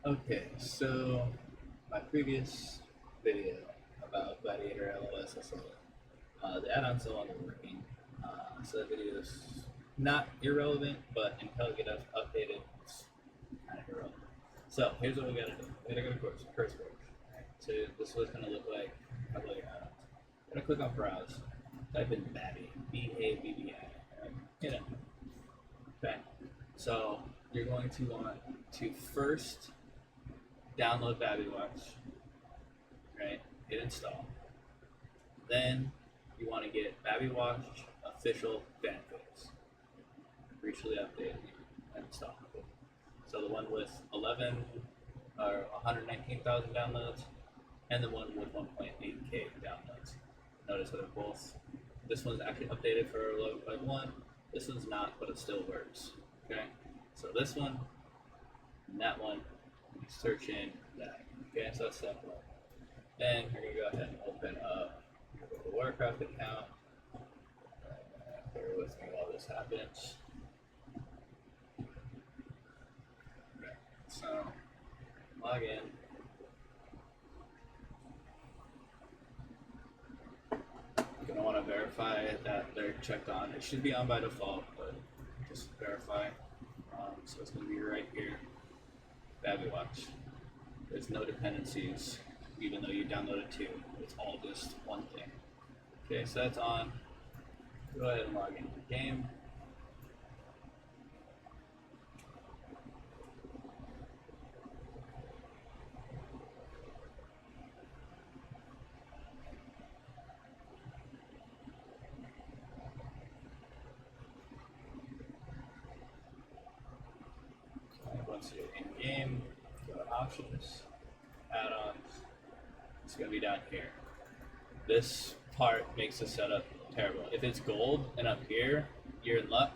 Okay, so my previous video about GladiatorlosSA, the add-on's still on working. So the video is not irrelevant, but until it gets updated, it's kind of irrelevant. So here's what we gotta do. We gotta go to curse words. Right? So this is what it's gonna look like. How about your add-ons? Gonna click on browse. Type in Babby, B-A-B-B-I. Right? You know. Okay. So you're going to want to first download BabbiWatch, right? Hit install. Then you want to get BabbiWatch official benefits. Recently updated and install. So the one with 11 or 119,000 downloads, and the one with 1.8K downloads. Notice that they're both. This one's actually updated for like one. This one's not, but it still works. Okay. So this one and that one. You search in that. Okay, so that's step one. Then you're gonna go ahead and open up the Warcraft account. Bear with me while this happens. Okay, so log in. You're gonna want to verify that they're checked on. It should be on by default, but just verify. So it's gonna be right here. BabbiWatch. There's no dependencies, even though you downloaded two. It's all just one thing. Okay, so that's on. Go ahead and log into the game. Okay, once you're in game, go to options, add-ons. It's gonna be down here. This part makes the setup terrible. If it's gold and up here, you're in luck.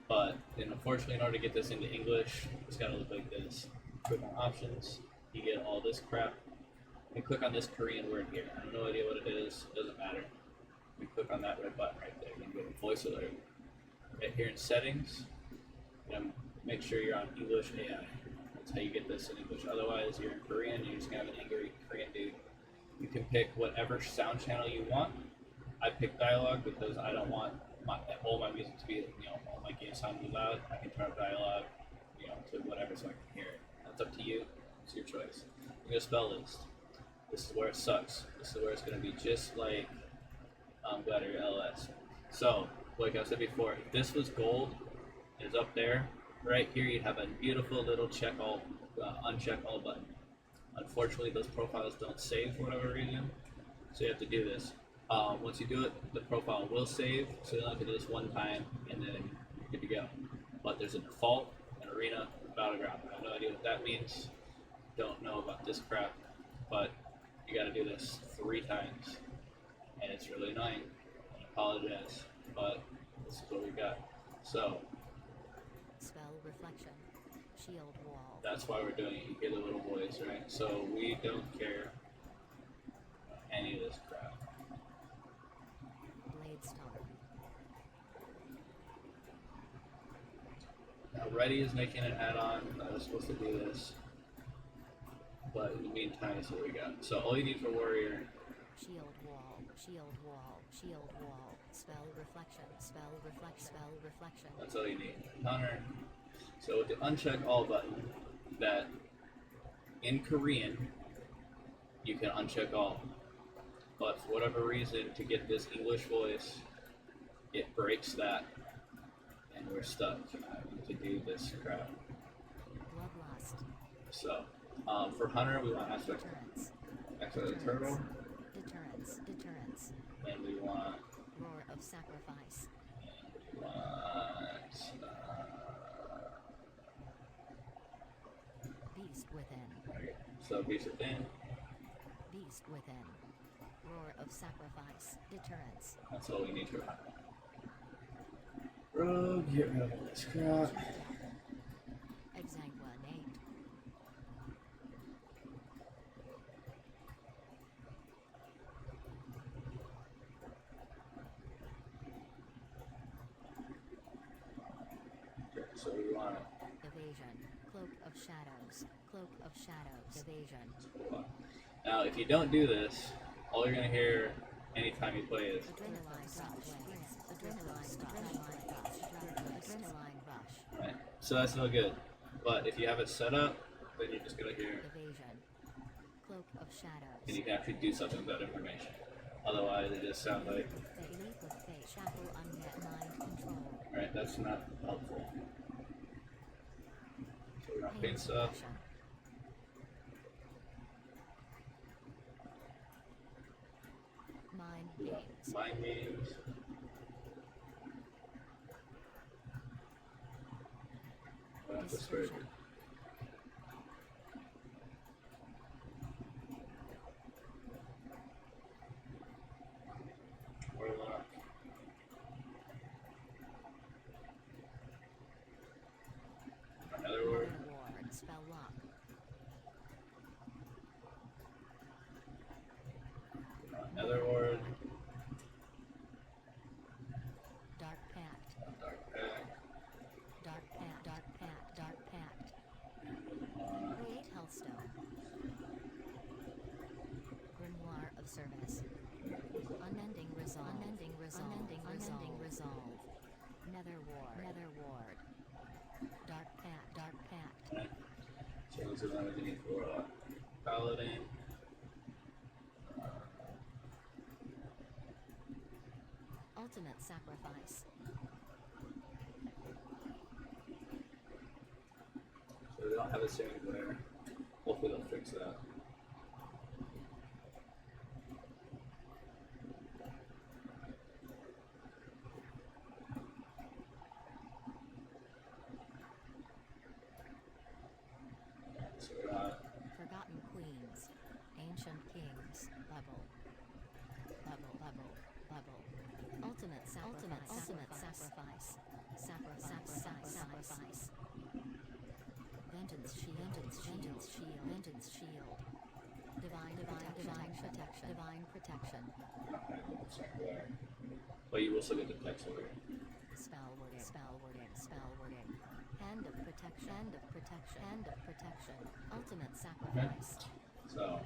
But unfortunately, in order to get this into English, it's gotta look like this. Click on options, you get all this crap. And click on this Korean word here. I have no idea what it is, it doesn't matter. You click on that red button right there, you can go to voice alert. Right here in settings, make sure you're on English AI. That's how you get this in English. Otherwise, you're in Korean, you're just gonna have an angry Korean dude. You can pick whatever sound channel you want. I pick dialogue because I don't want all my music to be, all my game sound to be loud. I can turn up dialogue, to whatever so I can hear it. That's up to you. It's your choice. You go spell list. This is where it sucks. This is where it's going to be just like Gladiator LS. So, like I said before, if this was gold, it's up there. Right here, you'd have a beautiful little uncheck all button. Unfortunately, those profiles don't save for whatever reason, so you have to do this. Once you do it, the profile will save, so you only have to do this one time, and then you're good to go. But there's a default, an arena, battleground. I have no idea what that means. Don't know about this crap, but you got to do this 3 times, and it's really annoying. I apologize, but this is what we got. So spell reflection, shield wall. That's why we're doing it. You hear the little boys, right? So we don't care about any of this crap. Blade star. Now Ready is making an add-on. I was supposed to do this, but in the meantime, that's what we got. So all you need for Warrior. Shield wall, shield wall, shield wall, spell reflection, spell reflection. That's all you need. Hunter. So with the uncheck all button, that in Korean, you can uncheck all. But for whatever reason, to get this English voice, it breaks that, and we're stuck having to do this crap. Bloodlust. So, for Hunter, we want aspect of the turtle. Deterrence. And we want roar of sacrifice. And we want Beast within. okay. So Beast within. Beast within. Roar of sacrifice. Deterrence. That's all we need for Hunter. Rogue, get rid of all this crap. Exsanguinate. Okay, so we want Evasion. Cloak of shadows. Cloak of shadows. Evasion. Now, if you don't do this, all you're gonna hear anytime you play is Adrenaline rush. Adrenaline rush. Adrenaline rush. right. So that's no good. But if you have it set up, then you're just gonna hear, Evasion. Cloak of shadows. and you can actually do something with that information. Otherwise, it just sounds like, Leap of fate. Shackle unmet mind control. right, that's not helpful. So we're not Pain paint stuff. suppression. Mind games. Mind games. That's very Dispersion. good. Warlock. Another word. Ward. Spell lock. Another word. Dark pact. Dark pack. Dark pact. Dark pact. Dark pact. Create Healthstone. Grimoire of service. Unending resolve. Unending resolve. Unending resolve. Nether ward. Nether ward. Dark pact. Dark pact. Right. So those are the ones you need for paladin. Ultimate sacrifice. So they don't have the same glare. Hopefully they'll fix that. So we got Forgotten queens. Ancient kings. Bubble. Bubble. Bubble. Bubble. Ultimate sacrifice. Ultimate sacrifice. Sacrifice. Vengeance shield. Vengeance shield. Vengeance shield. Divine protection. Divine protection. some glare. But you will still get the text over here. Spell wording. Spell wording. Spell wording. Hand of protection. Hand of protection. Hand of protection. Ultimate sacrifice. So,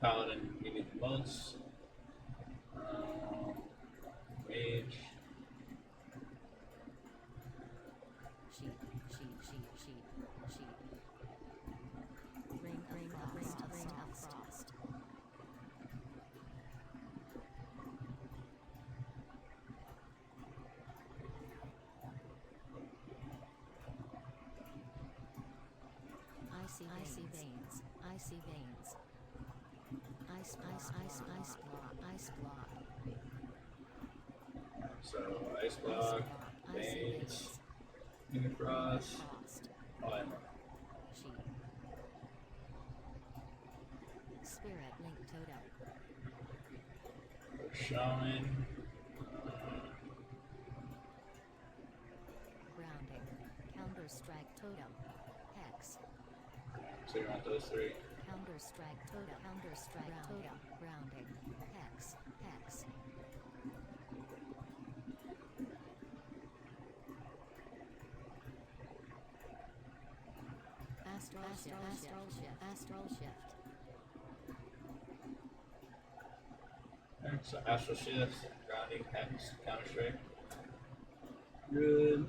paladin, you need the most. Mage. Sheep. Ring of frost. Icy veins. Ice block. So, ice block, veins, Unicross, Frost. Climber. Sheep. Spirit link totem. Shaman. Grounding. Counter strike totem. Hex. So you want those three? Counter strike totem. Counter strike totem. Grounding. Hex. Astral shift. Okay, so Astral Shifts, Grounding, Hex, Counter Strike. Good.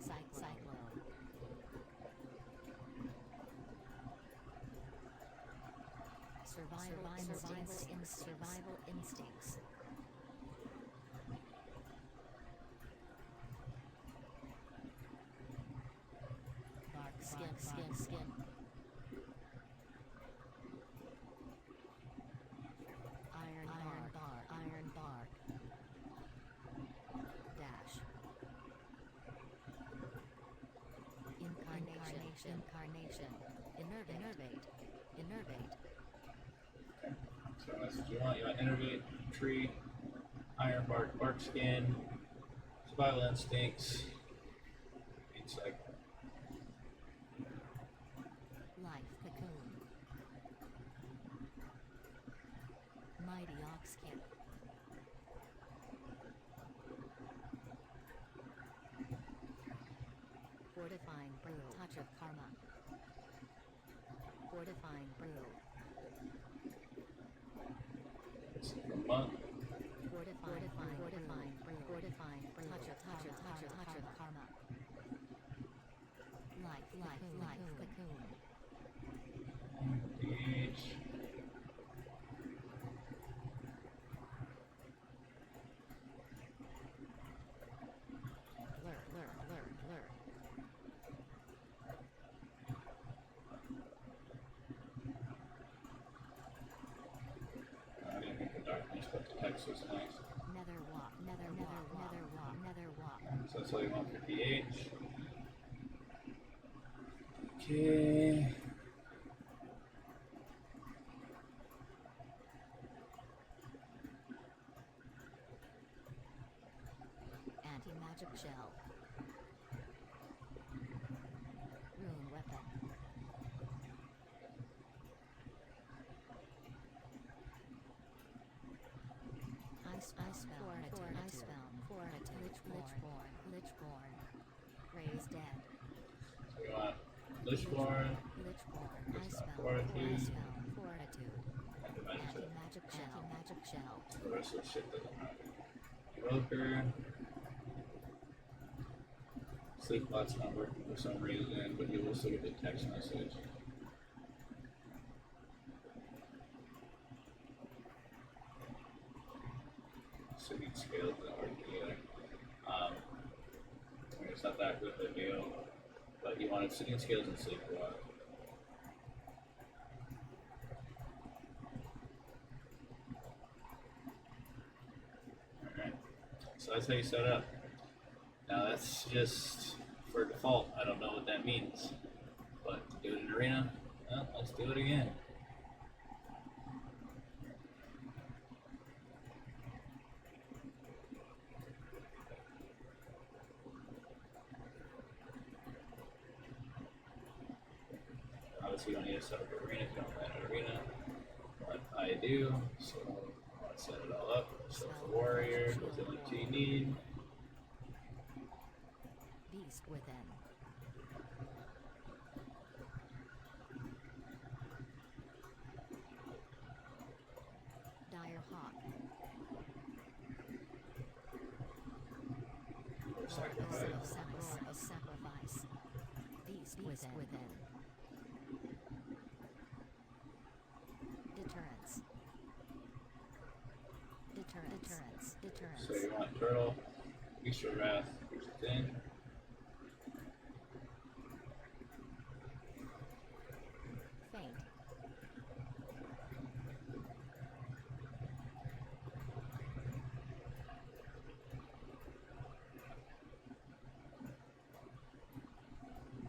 Cyclone. Survival instincts. Bark. Skin. Iron bar. Dash. Incarnation. Innervate. So that's what you want. You want Innervate, Tree, Iron Bark, Bark Skin, Survival Instincts, Insight. Life cocoon. Mighty oxkin. Fortifying brew. of karma. Fortifying brew. It's a month. Fortifying brew. Fortifying brew. Touch of karma. Life cocoon. Each. Lure. I didn't think the darkness, but the text was nice. Nether walk. So that's all you want for pH. Okay. Anti-magic shell. Rune weapon. Lichborn. Raise dead. So we want Lichborn, Fortitude, and Dimension. Anti-magic shell. The rest of the shit doesn't matter. Broker. Sleepbot's not working for some reason, but you will still get the text message. City scales not working either. It's not that good of a deal, but you wanted sitting scales and Sleepbot. Alright, so that's how you set it up. Now that's just for default. I don't know what that means, but to do it in arena, well, let's do it again. Obviously, you don't need to set up arena if you don't plan an arena, but I do, so let's set it all up. So for warrior, what's the only two you need? Beast within. Dire hawk. Sacrifice. Beast within. Deterrence. So you want turtle, Beast of Wrath, Beast within. Faint.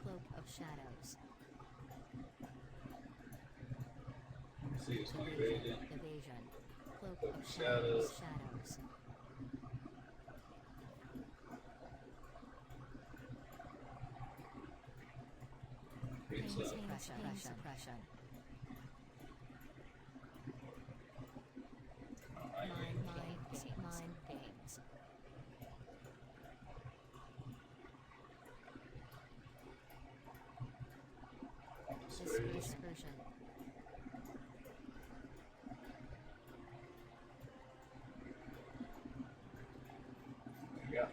Cloak of shadows. See, it's my evasion. Cloak of shadows. Pain suppression. Mind games. Dispersion. Yeah.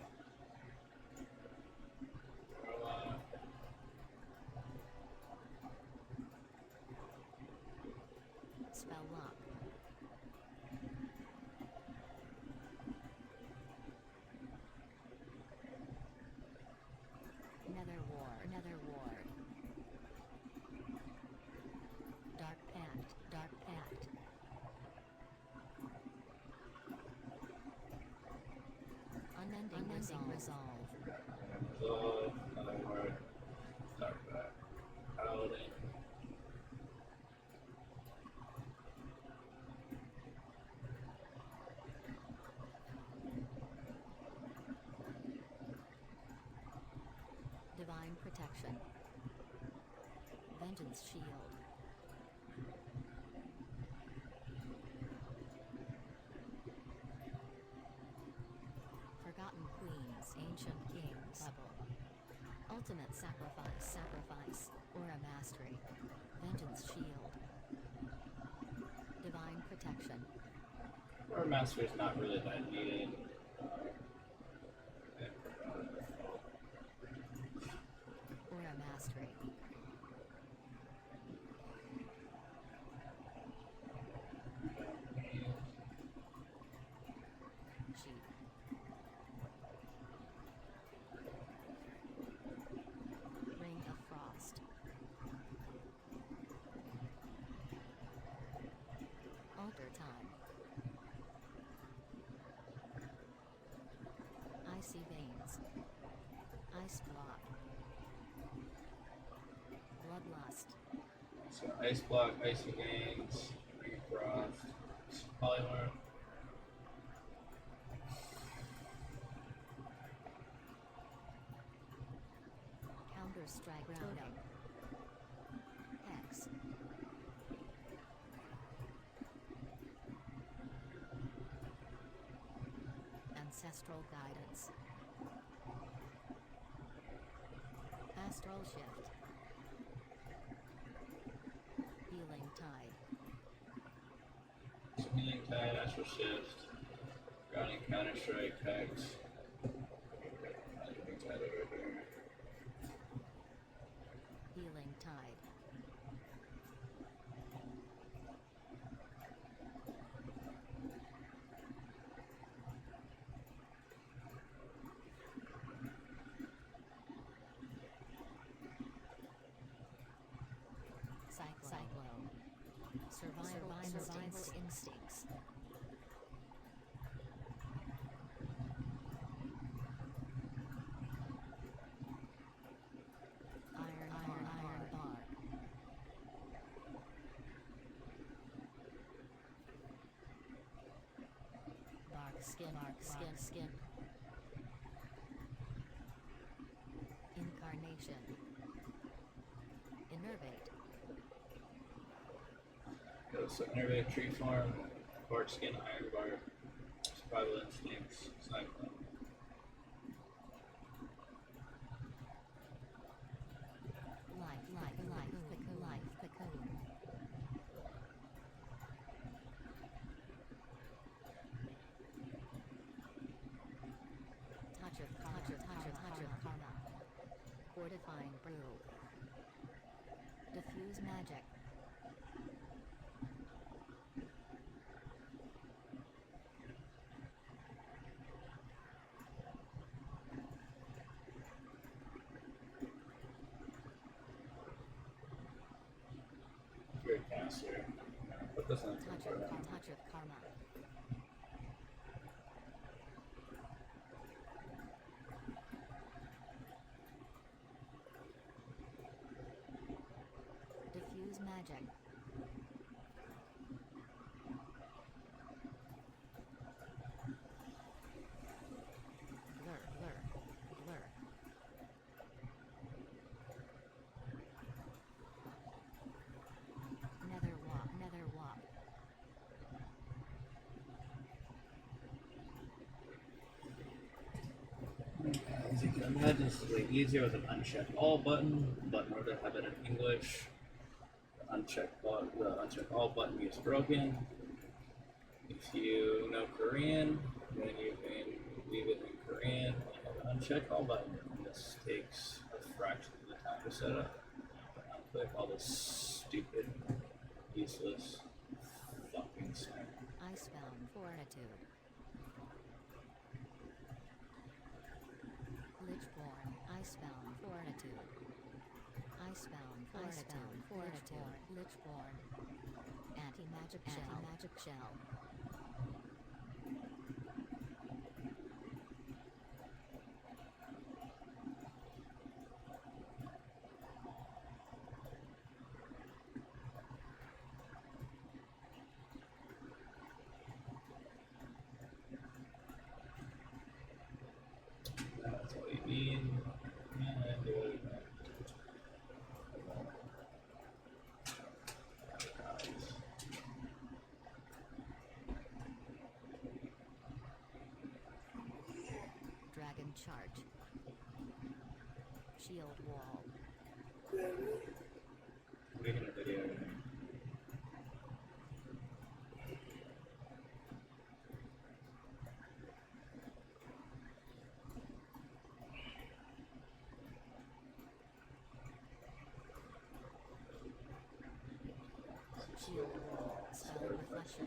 Spell lock. Nether ward. Dark pact. Unending resolve. Another word. Dark back. Paladin. Divine protection. Vengeance shield. Forgotten queens, ancient kings. Bubble. Ultimate sacrifice, or a mastery. Vengeance shield. Divine protection. Our master is not really that needed. Or a mastery. Sheep. Ring of Frost. Alter time. Icy veins. Ice block. Bloodlust. So ice block, icy veins, ring of frost, polymorph. Counter-strike totem. X. Ancestral guidance. Astral shift. Healing tide. Healing tide, astral shift, grounding counter strike, hex. Healing tide over here. Healing tide. Cyclone. Survival instincts. Iron bar. Bark skin. Incarnation. Innervate. So innervate, tree form, bark skin, iron bar, survival instincts, cyclone. Life cocoon. Touch of karma. Fortifying brew. Diffuse magic. Great caster. Put this on the Touch of karma. Diffuse magic. Blur. Nether walk. As you can imagine, this is way easier with an uncheck all button, but in order to have it in English, the uncheck all button is broken. If you know Korean, then you can leave it in Korean and uncheck all button. And this takes a fraction of the time to set up. Click all this stupid, useless, fucking stuff. Icebound fortitude. Lichborn. Icebound fortitude. Lichborn. Anti-magic shell. That's all you need. And do it again. Dragon charge. Shield wall. Making a video. Shield wall. Spell reflection.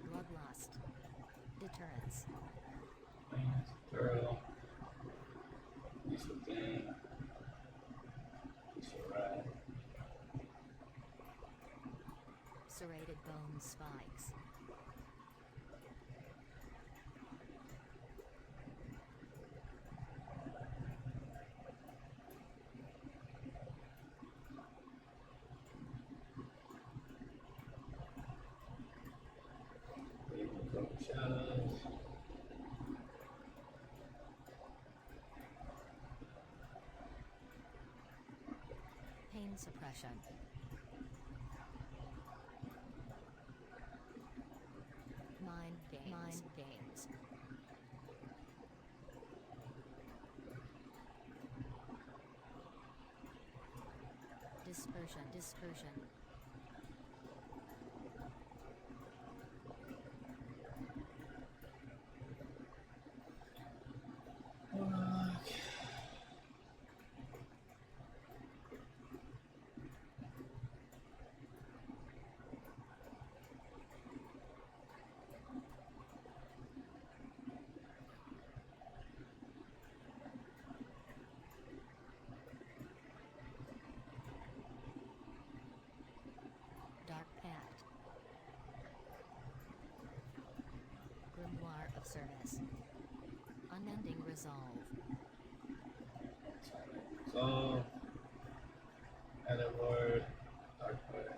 Bloodlust. Deterrence. Thorough. Piece of thing. Piece of rat. Serrated bone spikes. Shadows. Pain suppression. Mind games. Mind games. Dispersion. Dispersion. Dark Pact. Grimoire of Service. Unending Resolve. So, edit word, dark word.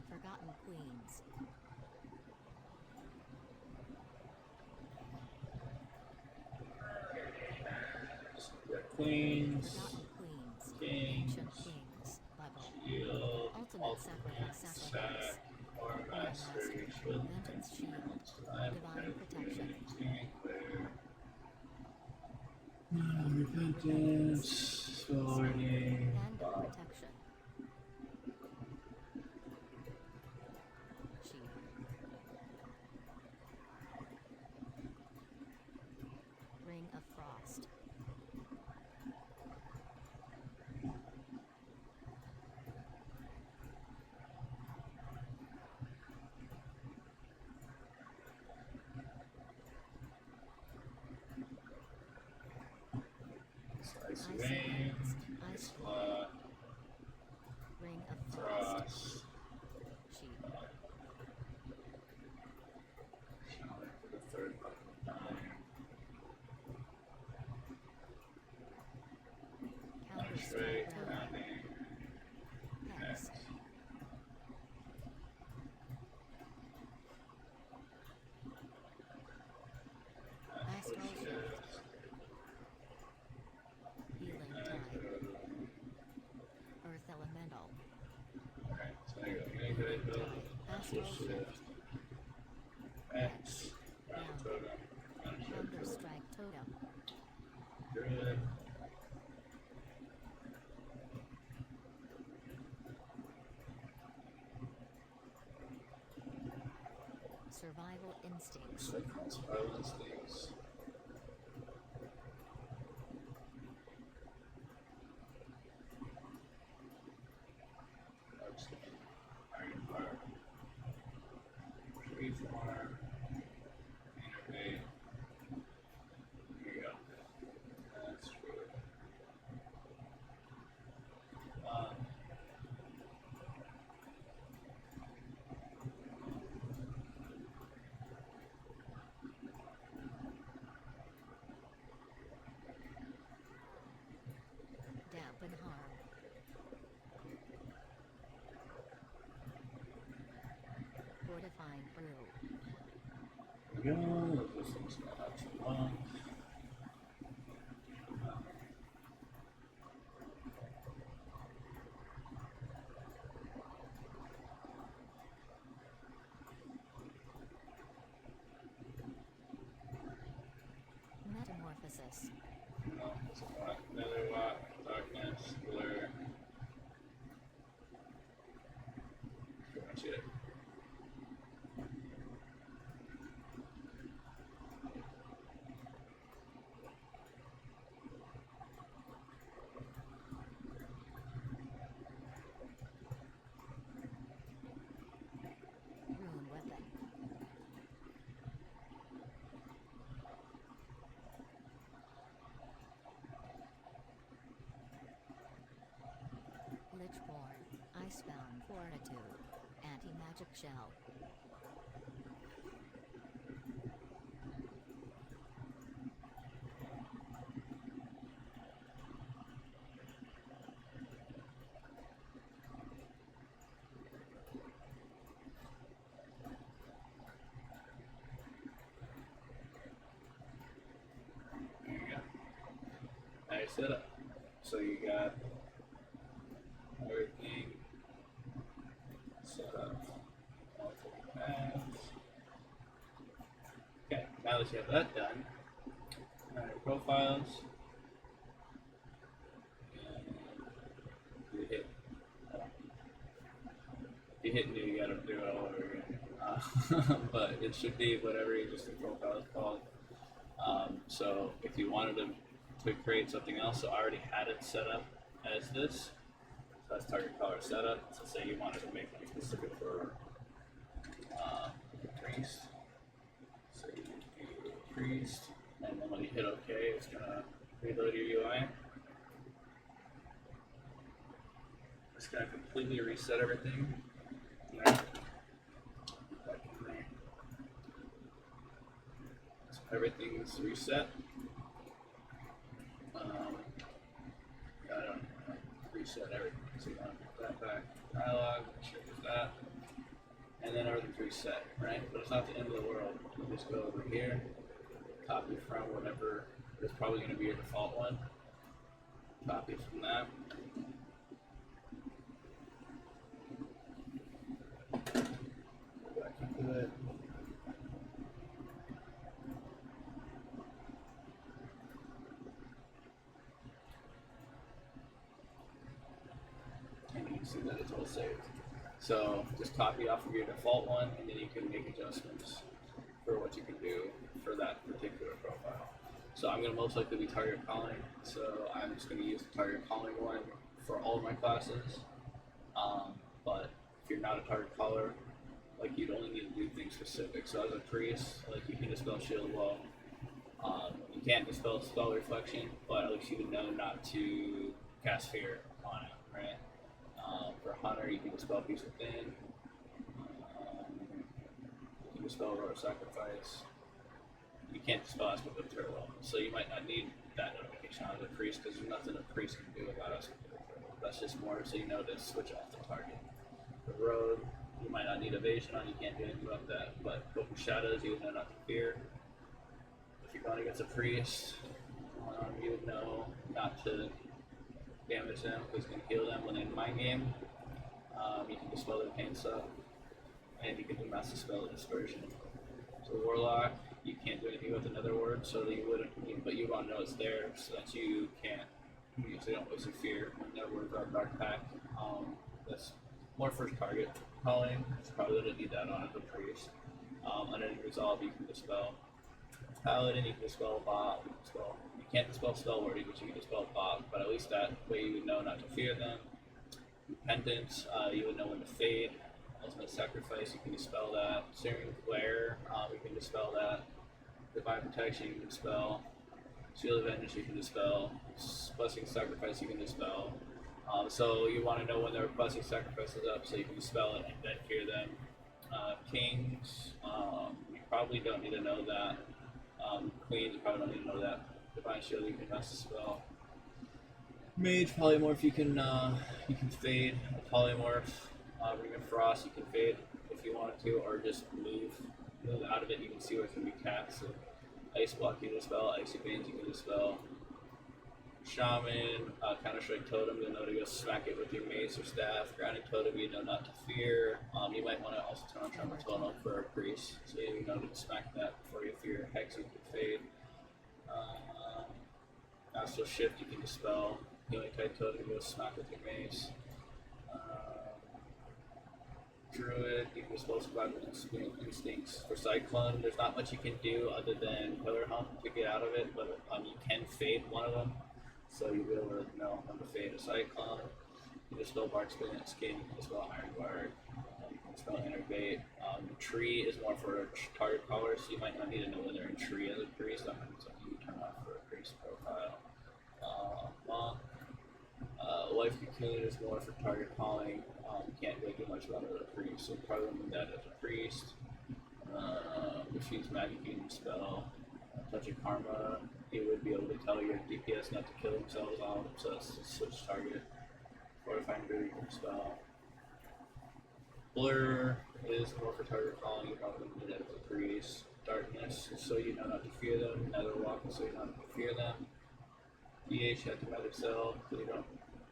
Forgotten Queens. Queens, Forgotten Queens. Kings, Ancient Kings. Bubble. Shield, Ultimate Sacrifice. Sack, or Mastery, Shield, Vengeance Shield. Divine Divine Protection. Repentance, Warning, Panda Protection. Sheep. Ring of Frost. Icy Rain, Ice Flood, Ring of Frost. Frost, Sheep. Shaman for the third fucking time. Counter Straight, Strike. grounding, Hex. X. Astral Shift. Healing Tide. Earth Elemental. Okay, so there you go. Manipulator, Astral Astral Shift. Shift, X, Ground Totem, Ground Counter Shift, Strike Totem. Good. Survival Instincts. Looks like that's violence things. Iron Bar, Tree Farm, Innovate. Here you go. That's good. we go. This one's not too long. Metamorphosis. No, it's not. Nether rock, darkness, blur. Pretty much it. Rune weapon. Lichborn. Icebound fortitude. Anti-magic shell. There you go. Nice setup. So you got everything set up. Multiple paths. Okay, now that you have that done, alright, profiles. And you hit new, you gotta do it all over again. But it should be whatever your existing profile is called. So if you wanted to create something else, so I already had it set up as this. So that's target color setup. So say you wanted to make one specific for priest. So you do priest, and then when you hit OK, it's gonna reload your UI. It's gonna completely reset everything. Yeah. Back in there. So everything's reset. I don't reset everything. So you want to put that back. Dialog, make sure there's that. And then everything's reset, right? But it's not the end of the world. You just go over here, copy from whatever is probably going to be your default one. Copy from that. Go back into it. And you can see that it's all saved. So just copy off of your default one, and then you can make adjustments for what you can do for that particular profile. So I'm going to most likely be target calling, so I'm just going to use the target calling one for all of my classes. But if you're not a target caller, like you'd only need to do things specific. So as a priest, like you can dispel shield wall. You can't dispel spell reflection, but at least you would know not to cast fear on it, right? For hunter, you can dispel peace within. You can dispel royal sacrifice. You can't dispel aspect of turtle, so you might not need that notification on the priest because there's nothing a priest can do about aspect of turtle. That's just more so you know to switch off the target. The road, you might not need evasion on. You can't do anything about that. But open shadows, you would know not to fear. If you're going against a priest, you would know not to damage them because you can heal them when they mind game. You can dispel their pain stuff, and you can do mass dispel the dispersion. So warlock, you can't do anything with another word, so that you wouldn't, but you want to know it's there so that you can't, so you don't waste your fear when that word are dark pack. That's more for target calling. So probably don't need that on as a priest. And then resolve, you can dispel. Paladin, you can dispel Bob. You can't dispel spell wording, but you can dispel Bob. But at least that way you would know not to fear them. Repentance, you would know when to fade. Ultimate sacrifice, you can dispel that. Searing glare, you can dispel that. Divine protection, you can dispel. Shield of vengeance, you can dispel. Blessing sacrifice, you can dispel. So you want to know when their blessing sacrifice is up, so you can dispel it and then fear them. Kings, you probably don't need to know that. Queens, you probably don't need to know that. Divine shield, you can mass dispel. Mage, polymorph, you can fade. A polymorph, ring of frost, you can fade if you wanted to, or just move move out of it, you can see where it can be cast. So Ice Block you can dispel, Icy Veins you can dispel. Shaman, Counter Strike Totem, you'll know to go smack it with your mace or staff. Grounding Totem, you know not to fear. You might want to also turn on Tremor Totem for a priest, so you know to smack that before you fear. Hex you can fade. Astral Shift you can dispel. Healing type Totem, you go smack with your mace. Druid, you can dispel survival instincts. For Cyclone, there's not much you can do other than Pillar Hump to get out of it, but you can fade one of them. So you'll be able to know when to fade a Cyclone. You can dispel Bark Skin, you can dispel Iron Guard, you can dispel Innervate. Tree is more for target crawlers, so you might not need to know whether in Tree as a priest. That might be something you turn off for a priest profile. Monk. Life Cocoon is more for target calling. You can't really do much about it as a priest, so probably need that as a priest. Machines Magic you can dispel. Touch of Karma, you would be able to tell your DPS not to kill themselves on, so that's a switch target. Fortifying Brew you can dispel. Blur is more for target calling, you probably need it as a priest. Darkness, so you know not to fear them. Netherwalk, so you know not to fear them. DH, you have to Magic Cell, so you don't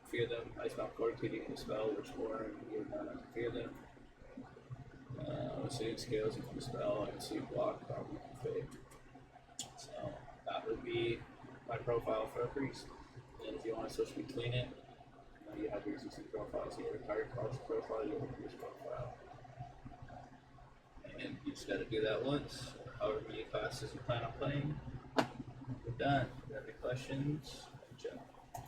fear them. Icebound Fortitude, you can dispel, which war, you know not to fear them. Seeing Scales, you can dispel, and Seed Block, you can fade. So that would be my profile for a priest. And if you want to switch between it, you have your existing profiles, your target class profile, your priest profile. And you just got to do that once, or however many classes you plan on playing. We're done. If you have any questions?